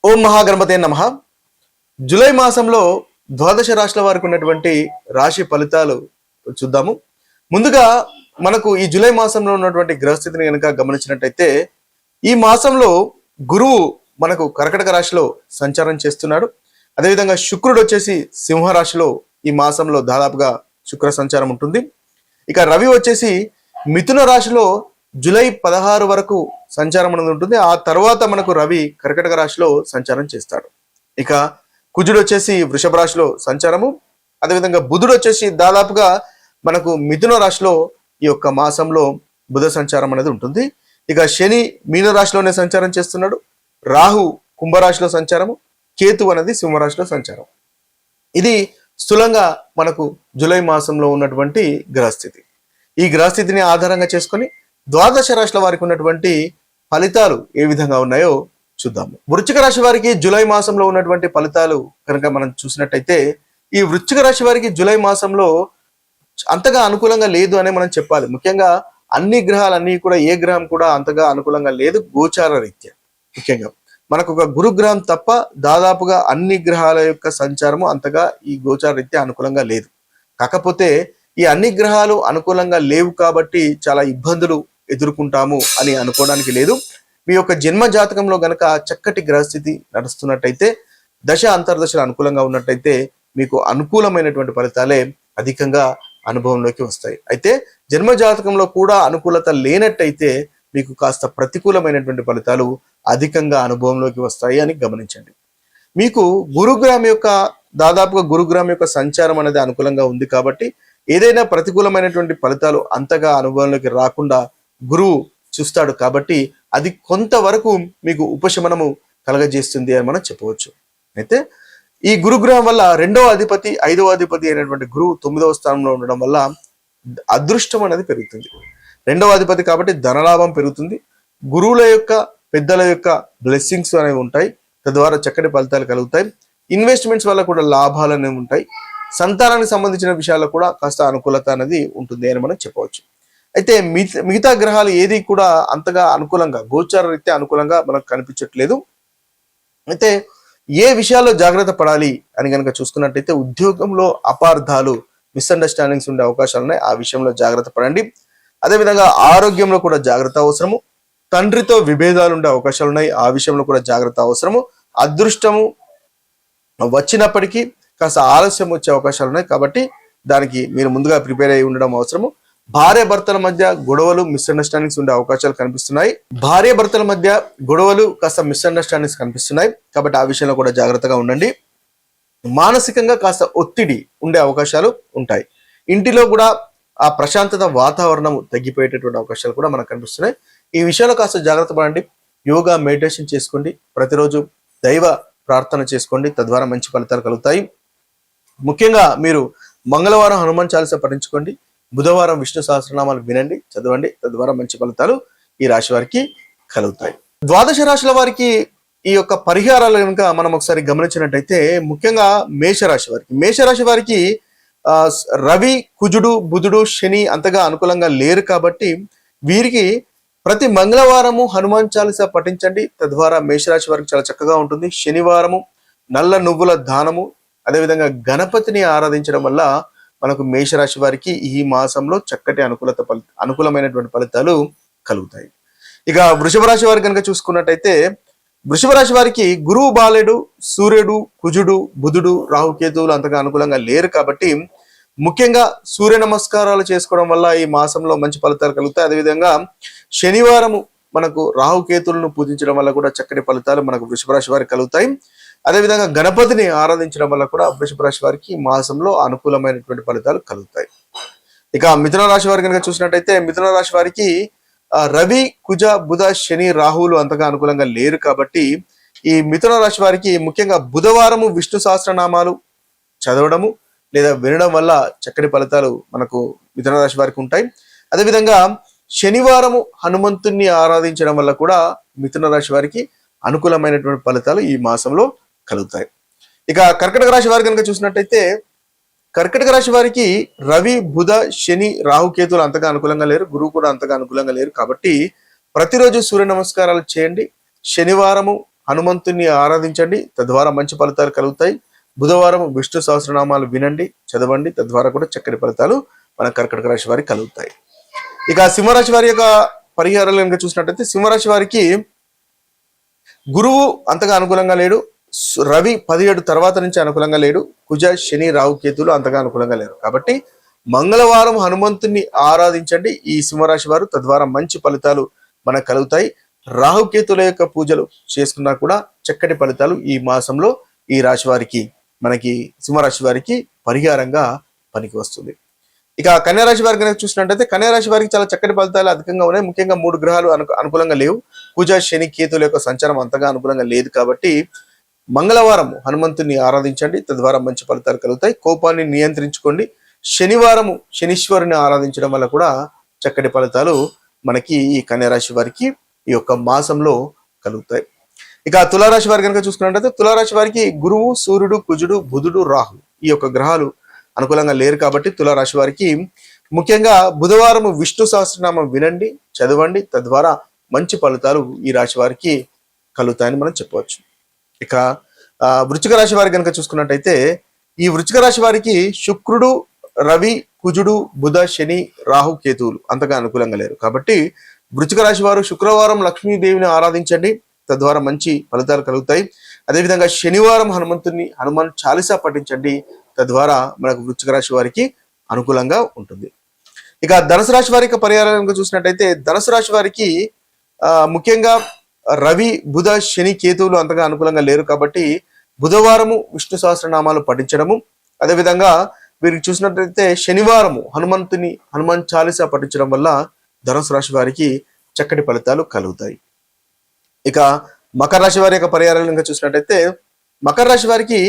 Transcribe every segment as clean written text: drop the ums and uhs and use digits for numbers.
ఓం మహాగణపతే నమః. జూలై మాసంలో ద్వాదశ రాశుల వారికి ఉన్నటువంటి రాశి ఫలితాలు చూద్దాము. ముందుగా మనకు ఈ జూలై మాసంలో ఉన్నటువంటి గ్రహస్థితిని కనుక గమనించినట్టయితే ఈ మాసంలో గురువు మనకు కర్కటక రాశిలో సంచారం చేస్తున్నాడు. అదేవిధంగా శుక్రుడు వచ్చేసి సింహరాశిలో ఈ మాసంలో దాదాపుగా శుక్ర సంచారం ఉంటుంది. ఇక రవి వచ్చేసి మిథున రాశిలో జూలై 16 వరకు సంచారం అనేది ఉంటుంది. ఆ తర్వాత మనకు రవి కర్కటక రాశిలో సంచారం చేస్తాడు. ఇక కుజుడు వచ్చేసి వృషభ రాశిలో సంచారము, అదేవిధంగా బుధుడు వచ్చేసి దాదాపుగా మనకు మిథున రాశిలో ఈ యొక్క మాసంలో బుధ సంచారం అనేది ఉంటుంది. ఇక శని మీన రాశిలోనే సంచారం చేస్తున్నాడు, రాహు కుంభరాశిలో సంచారము, కేతు అనేది సింహరాశిలో సంచారం. ఇది స్థూలంగా మనకు జూలై మాసంలో ఉన్నటువంటి గ్రహస్థితి. ఈ గ్రహస్థితిని ఆధారంగా చేసుకొని ద్వాదశ రాశుల వారికి ఉన్నటువంటి ఫలితాలు ఏ విధంగా ఉన్నాయో చూద్దాము. వృశ్చిక రాశి వారికి జూలై మాసంలో ఉన్నటువంటి ఫలితాలు కనుక మనం చూసినట్టయితే ఈ వృశ్చిక రాశి వారికి జూలై మాసంలో అంతగా అనుకూలంగా లేదు అనే మనం చెప్పాలి. ముఖ్యంగా అన్ని గ్రహాలన్నీ కూడా ఏ గ్రహం కూడా అంతగా అనుకూలంగా లేదు గోచార రీత్యా. ముఖ్యంగా మనకు ఒక గురుగ్రహం తప్ప దాదాపుగా అన్ని గ్రహాల యొక్క సంచారము అంతగా ఈ గోచార రీత్యా అనుకూలంగా లేదు. కాకపోతే ఈ అన్ని గ్రహాలు అనుకూలంగా లేవు కాబట్టి చాలా ఇబ్బందులు ఎదుర్కొంటాము అని అనుకోవడానికి లేదు. మీ యొక్క జన్మ జాతకంలో గనక చక్కటి గ్రహస్థితి నడుస్తున్నట్టయితే, దశ అంతర్దశలు అనుకూలంగా ఉన్నట్టయితే మీకు అనుకూలమైనటువంటి ఫలితాలే అధికంగా అనుభవంలోకి వస్తాయి. అయితే జన్మ జాతకంలో కూడా అనుకూలత లేనట్టయితే మీకు కాస్త ప్రతికూలమైనటువంటి ఫలితాలు అధికంగా అనుభవంలోకి వస్తాయి అని గమనించండి. మీకు గురుగ్రహం యొక్క దాదాపుగా గురుగ్రహం యొక్క సంచారం అనేది అనుకూలంగా ఉంది కాబట్టి ఏదైనా ప్రతికూలమైనటువంటి ఫలితాలు అంతగా అనుభవంలోకి రాకుండా గురువు చూస్తాడు కాబట్టి అది కొంతవరకు మీకు ఉపశమనము కలగజేస్తుంది అని మనం చెప్పవచ్చు. అయితే ఈ గురుగ్రహం వల్ల 2వ అధిపతి 5వ అధిపతి అయినటువంటి గురువు 9వ స్థానంలో ఉండడం వల్ల అదృష్టం అనేది పెరుగుతుంది. 2వ అధిపతి కాబట్టి ధనలాభం పెరుగుతుంది. గురువుల యొక్క పెద్దల యొక్క బ్లెస్సింగ్స్ అనేవి ఉంటాయి, తద్వారా చక్కటి ఫలితాలు కలుగుతాయి. ఇన్వెస్ట్మెంట్స్ వల్ల కూడా లాభాలు అనేవి ఉంటాయి. సంతానానికి సంబంధించిన విషయాల్లో కూడా కాస్త అనుకూలత అనేది ఉంటుంది అని మనం చెప్పవచ్చు. అయితే మిగతా గ్రహాలు ఏది కూడా అంతగా అనుకూలంగా గోచార రీత్యా అనుకూలంగా మనకు కనిపించట్లేదు. అయితే ఏ విషయాల్లో జాగ్రత్త పడాలి అని కనుక చూసుకున్నట్టయితే ఉద్యోగంలో అపార్థాలు మిస్అండర్స్టాండింగ్స్ ఉండే అవకాశాలు ఉన్నాయి, ఆ విషయంలో జాగ్రత్త పడండి. అదేవిధంగా ఆరోగ్యంలో కూడా జాగ్రత్త అవసరము. తండ్రితో విభేదాలు ఉండే అవకాశాలు ఉన్నాయి, ఆ విషయంలో కూడా జాగ్రత్త అవసరము. అదృష్టము వచ్చినప్పటికీ కాస్త ఆలస్యం వచ్చే అవకాశాలు ఉన్నాయి కాబట్టి దానికి మీరు ముందుగా ప్రిపేర్ అయి ఉండడం అవసరము. భార్య భర్తల మధ్య గొడవలు మిస్అండర్స్టాండింగ్స్ ఉండే అవకాశాలు కనిపిస్తున్నాయి. భార్య భర్తల మధ్య గొడవలు కాస్త మిస్అండర్స్టాండింగ్స్ కనిపిస్తున్నాయి కాబట్టి ఆ విషయంలో కూడా జాగ్రత్తగా ఉండండి. మానసికంగా కాస్త ఒత్తిడి ఉండే అవకాశాలు ఉంటాయి. ఇంటిలో కూడా ఆ ప్రశాంతత వాతావరణం తగ్గిపోయేటటువంటి అవకాశాలు కూడా మనకు కనిపిస్తున్నాయి. ఈ విషయంలో కాస్త జాగ్రత్త పడండి. యోగా మెడిటేషన్ చేసుకోండి, ప్రతిరోజు దైవ ప్రార్థన చేసుకోండి, తద్వారా మంచి ఫలితాలు కలుగుతాయి. ముఖ్యంగా మీరు మంగళవారం హనుమాన్ చాలీసా పఠించుకోండి, బుధవారం విష్ణు సహస్రనామాలు వినండి, చదవండి, తద్వారా మంచి ఫలితాలు ఈ రాశి వారికి కలుగుతాయి. ద్వాదశ రాశుల వారికి ఈ యొక్క పరిహారాలు కనుక మనం ఒకసారి గమనించినట్టయితే ముఖ్యంగా మేషరాశి వారికి రవి కుజుడు బుధుడు శని అంతగా అనుకూలంగా లేరు కాబట్టి వీరికి ప్రతి మంగళవారము హనుమాన్ చాలీసా పఠించండి, తద్వారా మేషరాశి వారికి చాలా చక్కగా ఉంటుంది. శనివారము నల్ల నువ్వుల దానము, అదేవిధంగా గణపతిని ఆరాధించడం వల్ల మనకు మేషరాశి వారికి ఈ మాసంలో చక్కటి అనుకూలమైనటువంటి ఫలితాలు కలుగుతాయి. ఇక వృషభ రాశి వారికి కనుక చూసుకున్నట్టయితే వృషభ రాశి వారికి గురువు బాలేడు, సూర్యుడు కుజుడు బుధుడు రాహుకేతువులు అంతగా అనుకూలంగా లేరు కాబట్టి ముఖ్యంగా సూర్య నమస్కారాలు చేసుకోవడం వల్ల ఈ మాసంలో మంచి ఫలితాలు కలుగుతాయి. అదేవిధంగా శనివారము మనకు రాహుకేతువులను పూజించడం వల్ల కూడా చక్కటి ఫలితాలు మనకు వృషభ రాశి వారికి కలుగుతాయి. అదేవిధంగా గణపతిని ఆరాధించడం వల్ల కూడా వృషభ రాశి వారికి మాసంలో అనుకూలమైనటువంటి ఫలితాలు కలుగుతాయి. ఇక మిథున రాశి వారి కనుక చూసినట్టయితే మిథున రాశి వారికి రవి కుజ బుధ శని రాహువులు అంతగా అనుకూలంగా లేరు కాబట్టి ఈ మిథున రాశి వారికి ముఖ్యంగా బుధవారము విష్ణు సహస్రనామాలు చదవడము లేదా వినడం వల్ల చక్కటి ఫలితాలు మనకు మిథున రాశి వారికి ఉంటాయి. అదేవిధంగా శనివారము హనుమంతుణ్ణి ఆరాధించడం వల్ల కూడా మిథున రాశి వారికి అనుకూలమైనటువంటి ఫలితాలు ఈ మాసంలో కలుగుతాయి. ఇక కర్కటక రాశి వారి కనుక చూసినట్టయితే కర్కటక రాశి వారికి రవి బుధ శని రాహుకేతులు అంతగా అనుకూలంగా లేరు, గురువు కూడా అంతగా అనుకూలంగా లేరు కాబట్టి ప్రతిరోజు సూర్య నమస్కారాలు చేయండి. శనివారము హనుమంతుని ఆరాధించండి, తద్వారా మంచి ఫలితాలు కలుగుతాయి. బుధవారం విష్ణు సహస్రనామాలు వినండి, చదవండి, తద్వారా కూడా చక్కటి ఫలితాలు మన కర్కటక రాశి వారికి కలుగుతాయి. ఇక సింహరాశి వారి యొక్క పరిహారాలు కనుక చూసినట్టయితే, సింహరాశి వారికి గురువు అంతగా అనుకూలంగా లేడు. రవి 17 తర్వాత నుంచి అనుకూలంగా లేడు. కుజ, శని, రాహు, కేతులు అంతగా అనుకూలంగా లేరు. కాబట్టి మంగళవారం హనుమంతుని ఆరాధించండి ఈ సింహరాశి వారు, తద్వారా మంచి ఫలితాలు మనకు కలుగుతాయి. రాహుకేతుల యొక్క పూజలు చేసుకున్నా కూడా చక్కటి ఫలితాలు ఈ మాసంలో ఈ రాశి వారికి, మనకి సింహరాశి వారికి పరిహారంగా పనికి వస్తుంది. ఇక కన్యారాశి వారికి కనుక చూసినట్టయితే, కన్యారాశి వారికి చాలా చక్కటి ఫలితాలు అధికంగా ఉన్నాయి. ముఖ్యంగా 3 గ్రహాలు అనుకూలంగా లేవు. కుజ, శని, కేతుల యొక్క సంచారం అంతగా అనుకూలంగా లేదు. కాబట్టి మంగళవారం హనుమంతుని ఆరాధించండి, తద్వారా మంచి ఫలితాలు కలుగుతాయి. కోపాన్ని నియంత్రించుకోండి. శనివారము శనీశ్వరుని ఆరాధించడం వల్ల కూడా చక్కటి ఫలితాలు మనకి ఈ కన్యారాశి వారికి ఈ యొక్క మాసంలో కలుగుతాయి. ఇక తులారాశి వారి కనుక చూసుకున్నట్లయితే, తులారాశి వారికి గురువు, సూర్యుడు, కుజుడు, బుధుడు, రాహు ఈ యొక్క గ్రహాలు అనుకూలంగా లేరు. కాబట్టి తులారాశి వారికి ముఖ్యంగా బుధవారం విష్ణు సహస్రనామం వినండి, చదవండి, తద్వారా మంచి ఫలితాలు ఈ రాశి వారికి కలుగుతాయని మనం చెప్పవచ్చు. ఇక వృశ్చిక రాశి వారికి కనుక చూసుకున్నట్టయితే, ఈ వృశ్చిక రాశి వారికి శుక్రుడు, రవి, కుజుడు, బుధ, శని, రాహు, కేతువులు అంతగా అనుకూలంగా లేరు. కాబట్టి వృశ్చిక రాశి వారు శుక్రవారం లక్ష్మీదేవిని ఆరాధించండి, తద్వారా మంచి ఫలితాలు కలుగుతాయి. అదేవిధంగా శనివారం హనుమాన్ చాలీసా పఠించండి, తద్వారా మనకు వృశ్చిక రాశి వారికి అనుకూలంగా ఉంటుంది. ఇక ధనుసు రాశి వారి యొక్క పరిహారం చూసినట్టయితే, ధనుసు రాశి వారికి ముఖ్యంగా రవి, బుధ, శని, కేతువులు అంతగా అనుకూలంగా లేరు. కాబట్టి బుధవారము విష్ణు సహస్రనామాలు పఠించడము, అదేవిధంగా వీరికి చూసినట్లయితే శనివారము హనుమాన్ చాలీసా పఠించడం వల్ల ధనుసు రాశి వారికి చక్కటి ఫలితాలు కలుగుతాయి. ఇక మకర రాశి వారి యొక్క పరిహారాలు ఇంకా చూసినట్టయితే, మకర రాశి వారికి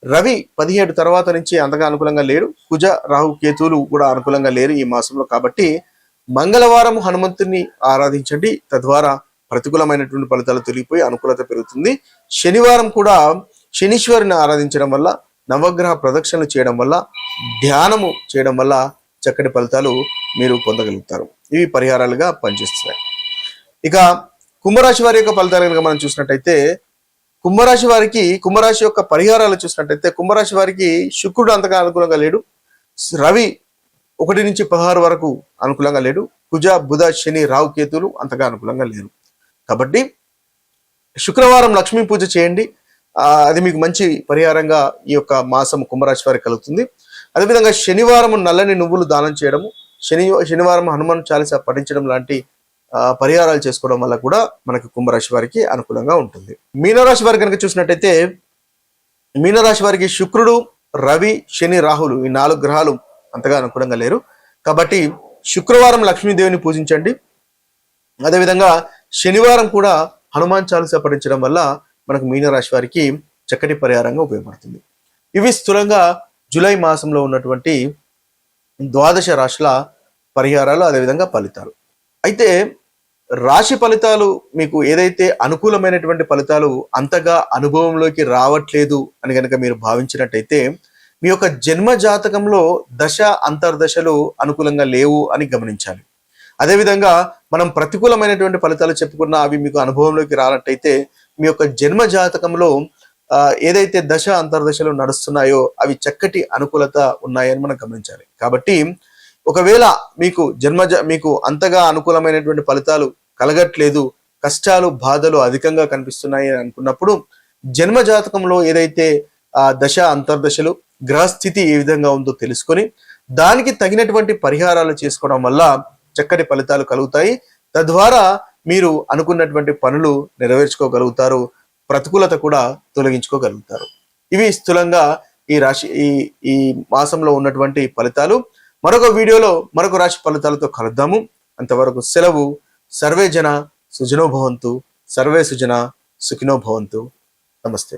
రవి 17 తర్వాత నుంచి అంతగా అనుకూలంగా లేడు. కుజ, రాహు, కేతువులు కూడా అనుకూలంగా లేరు ఈ మాసంలో. కాబట్టి మంగళవారం హనుమంతుని ఆరాధించండి, తద్వారా ప్రతికూలమైనటువంటి ఫలితాలు తొలగిపోయి అనుకూలత పెరుగుతుంది. శనివారం కూడా శనీశ్వరుని ఆరాధించడం వల్ల, నవగ్రహ ప్రదక్షిణలు చేయడం వల్ల, ధ్యానము చేయడం వల్ల చక్కటి ఫలితాలు మీరు పొందగలుగుతారు. ఇవి పరిహారాలుగా పనిచేస్తున్నాయి. ఇక కుంభరాశి వారి యొక్క ఫలితాలు కనుక మనం చూసినట్టయితే, కుంభరాశి యొక్క పరిహారాలు చూసినట్టయితే, కుంభరాశి వారికి శుక్రుడు అంతగా అనుకూలంగా లేడు. రవి 1 నుంచి 16 వరకు అనుకూలంగా లేడు. కుజ, బుధ, శని, రాహు, కేతులు అంతగా అనుకూలంగా లేరు. కాబట్టి శుక్రవారం లక్ష్మీ పూజ చేయండి, అది మీకు మంచి పరిహారంగా ఈ యొక్క మాసం కుంభరాశి వారికి కలుగుతుంది. అదేవిధంగా శనివారం నల్లని నువ్వులు దానం చేయడము, శనివారం హనుమాన్ చాలీసా పఠించడం లాంటి పరిహారాలు చేసుకోవడం వల్ల కూడా మనకి కుంభరాశి వారికి అనుకూలంగా ఉంటుంది. మీనరాశి వారికి కనుక చూసినట్టయితే, మీనరాశి వారికి శుక్రుడు, రవి, శని, రాహులు ఈ 4 గ్రహాలు అంతగా అనుకూలంగా లేరు. కాబట్టి శుక్రవారం లక్ష్మీదేవిని పూజించండి. అదేవిధంగా శనివారం కూడా హనుమాన్ చాలీసా పఠించడం వల్ల మనకు మీనరాశి వారికి చక్కటి పరిహారంగా ఉపయోగపడుతుంది. ఇవి స్థూలంగా జూలై మాసంలో ఉన్నటువంటి 12 రాశుల పరిహారాలు, అదేవిధంగా ఫలితాలు. అయితే రాశి ఫలితాలు మీకు ఏదైతే అనుకూలమైనటువంటి ఫలితాలు అంతగా అనుభవంలోకి రావట్లేదు అని కనుక మీరు భావించినట్టయితే, మీ యొక్క జన్మ జాతకంలో దశ అంతర్దశలు అనుకూలంగా లేవు అని గమనించాలి. అదేవిధంగా మనం ప్రతికూలమైనటువంటి ఫలితాలు చెప్పుకున్నా అవి మీకు అనుభవంలోకి రానట్టయితే, మీ యొక్క జన్మ జాతకంలో ఏదైతే దశ అంతర్దశలు నడుస్తున్నాయో అవి చక్కటి అనుకూలత ఉన్నాయని మనం గమనించాలి. కాబట్టి ఒకవేళ మీకు అంతగా అనుకూలమైనటువంటి ఫలితాలు కలగట్లేదు, కష్టాలు, బాధలు అధికంగా కనిపిస్తున్నాయి అని అనుకున్నప్పుడు, జన్మ జాతకంలో ఏదైతే దశ అంతర్దశలు, గ్రహస్థితి ఏ విధంగా ఉందో తెలుసుకొని దానికి తగినటువంటి పరిహారాలు చేసుకోవడం వల్ల చక్కటి ఫలితాలు కలుగుతాయి. తద్వారా మీరు అనుకున్నటువంటి పనులు నెరవేర్చుకోగలుగుతారు, ప్రతికూలత కూడా తొలగించుకోగలుగుతారు. ఇవి స్థూలంగా ఈ మాసంలో ఉన్నటువంటి ఫలితాలు. మరొక వీడియోలో మరొక రాశి ఫలితాలతో కలుద్దాము. అంతవరకు సెలవు. సర్వే జన సుజనో భవంతు, సర్వే సుజన సుఖినో భవంతు. నమస్తే.